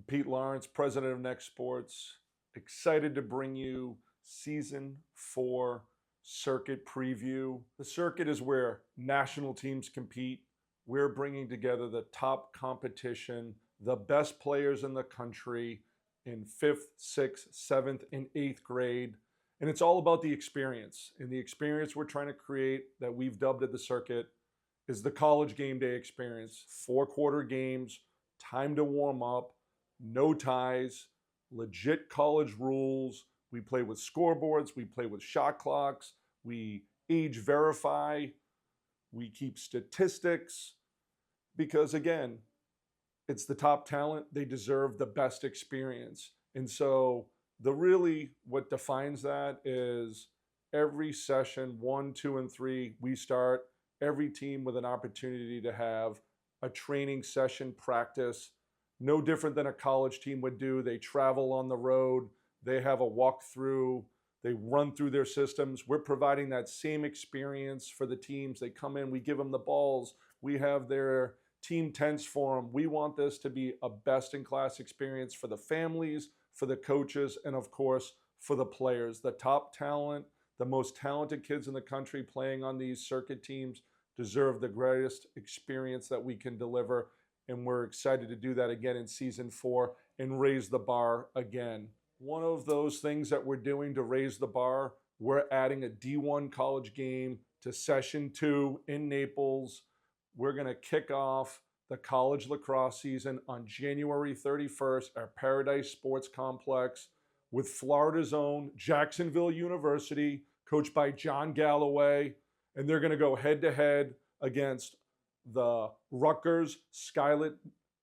Pete Lawrence, president of Next Sports. Excited to bring you season 4 circuit preview. The circuit is where national teams compete. We're bringing together the top competition, the best players in the country in 5th, 6th, 7th, and 8th grade. And it's all about the experience. And the experience we're trying to create that we've dubbed at the circuit is the college game day experience. 4-quarter games, time to warm up, no ties, legit college rules. We play with scoreboards, we play with shot clocks, we age verify, we keep statistics, because again, it's the top talent. They deserve the best experience. And so what defines that is every session 1, 2, and 3, we start every team with an opportunity to have a training session practice, no different than a college team would do. They travel on the road, they have a walkthrough, they run through their systems. We're providing that same experience for the teams. They come in, we give them the balls, we have their team tents for them. We want this to be a best-in-class experience for the families, for the coaches, and of course, for the players. The top talent, the most talented kids in the country playing on these circuit teams deserve the greatest experience that we can deliver. And we're excited to do that again in season 4 and raise the bar again. One of those things that we're doing to raise the bar, we're adding a D1 college game to session 2 in Naples. We're going to kick off the college lacrosse season on January 31st at Paradise Sports Complex with Florida's own Jacksonville University, coached by John Galloway. And they're going to go head-to-head against the Rutgers Skylit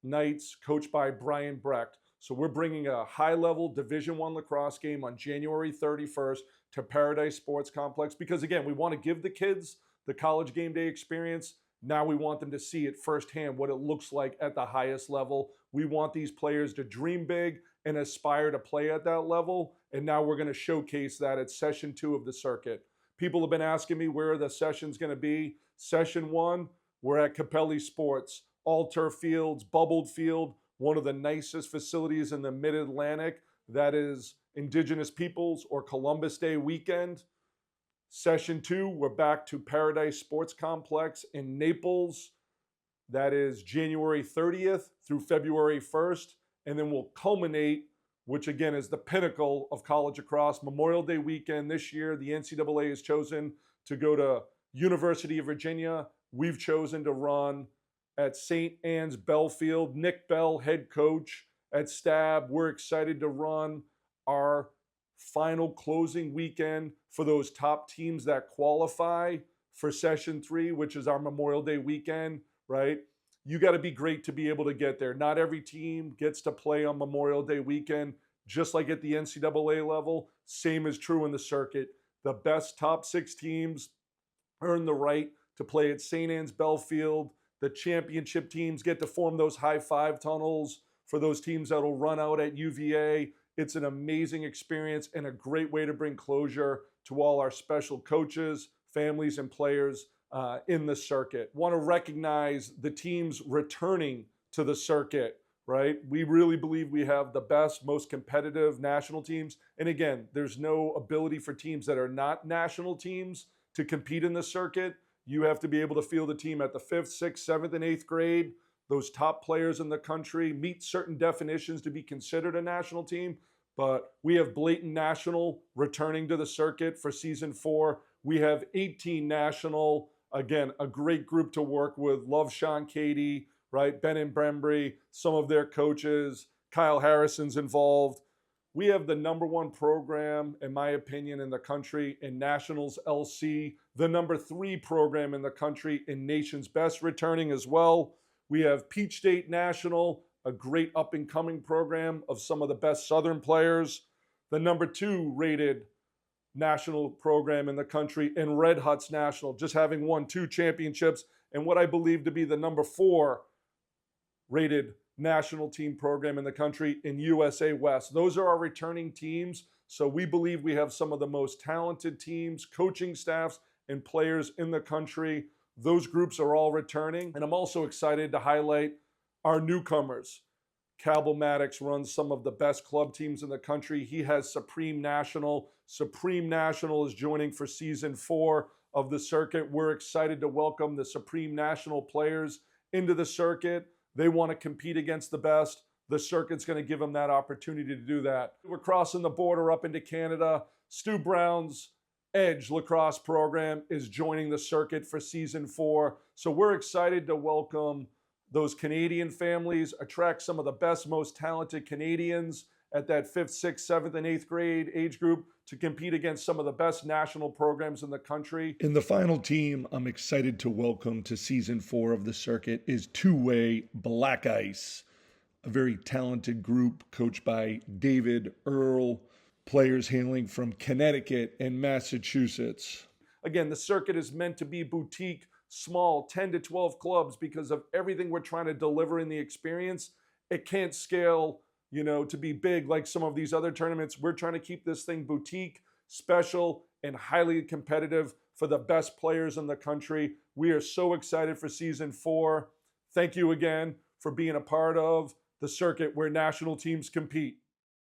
Knights, coached by Brian Brecht. So we're bringing a high-level Division I lacrosse game on January 31st to Paradise Sports Complex because, again, we want to give the kids the college game day experience. Now we want them to see it firsthand, what it looks like at the highest level. We want these players to dream big and aspire to play at that level. And now we're going to showcase that at session 2 of the circuit. People have been asking me where the session's going to be. Session 1, we're at Capelli Sports, all-turf fields, bubbled field, one of the nicest facilities in the Mid-Atlantic. That is Indigenous Peoples or Columbus Day weekend. Session 2, we're back to Paradise Sports Complex in Naples. That is January 30th through February 1st. And then we'll culminate, which again is the pinnacle of college lacrosse, Memorial Day weekend. This year, the NCAA has chosen to go to University of Virginia. We've chosen to run at St. Anne's Belfield. Nick Bell, head coach at Stab. We're excited to run our final closing weekend for those top teams that qualify for session 3, which is our Memorial Day weekend, right? You got to be great to be able to get there. Not every team gets to play on Memorial Day weekend, just like at the NCAA level. Same is true in the circuit. The best top 6 teams earn the right to play at St. Anne's Belfield. The championship teams get to form those high five tunnels for those teams that will run out at UVA. It's an amazing experience and a great way to bring closure to all our special coaches, families, and players in the circuit. Want to recognize the teams returning to the circuit, right? We really believe we have the best, most competitive national teams. And again, there's no ability for teams that are not national teams to compete in the circuit. You have to be able to field a team at the 5th, 6th, 7th, and 8th grade. Those top players in the country meet certain definitions to be considered a national team, but we have blatant national returning to the circuit for season 4. We have 18 national, again, a great group to work with. Love Sean Cady, right? Ben and Brembry, some of their coaches. Kyle Harrison's involved. We have the #1 program, in my opinion, in the country in Nationals LC, the #3 program in the country in Nation's Best returning as well. We have Peach State National, a great up-and-coming program of some of the best Southern players. The #2 rated national program in the country in Red Huts National, just having won 2 championships, and what I believe to be the #4 rated national team program in the country in USA West. Those are our returning teams. So we believe we have some of the most talented teams, coaching staffs, and players in the country. Those groups are all returning. And I'm also excited to highlight our newcomers. Calvo Maddox runs some of the best club teams in the country. He has Supreme National. Supreme National is joining for season 4 of the circuit. We're excited to welcome the Supreme National players into the circuit. They want to compete against the best. The circuit's going to give them that opportunity to do that. We're crossing the border up into Canada. Stu Brown's Edge lacrosse program is joining the circuit for season 4. So we're excited to welcome those Canadian families, attract some of the best, most talented Canadians at that 5th, 6th, 7th, and 8th grade age group to compete against some of the best national programs in the country. And the final team I'm excited to welcome to season 4 of the circuit is two-way Black Ice, a very talented group coached by David Earl, players hailing from Connecticut and Massachusetts. Again, the circuit is meant to be boutique, small, 10 to 12 clubs because of everything we're trying to deliver in the experience. It can't scale, to be big like some of these other tournaments. We're trying to keep this thing boutique, special, and highly competitive for the best players in the country. We are so excited for season 4. Thank you again for being a part of the circuit where national teams compete.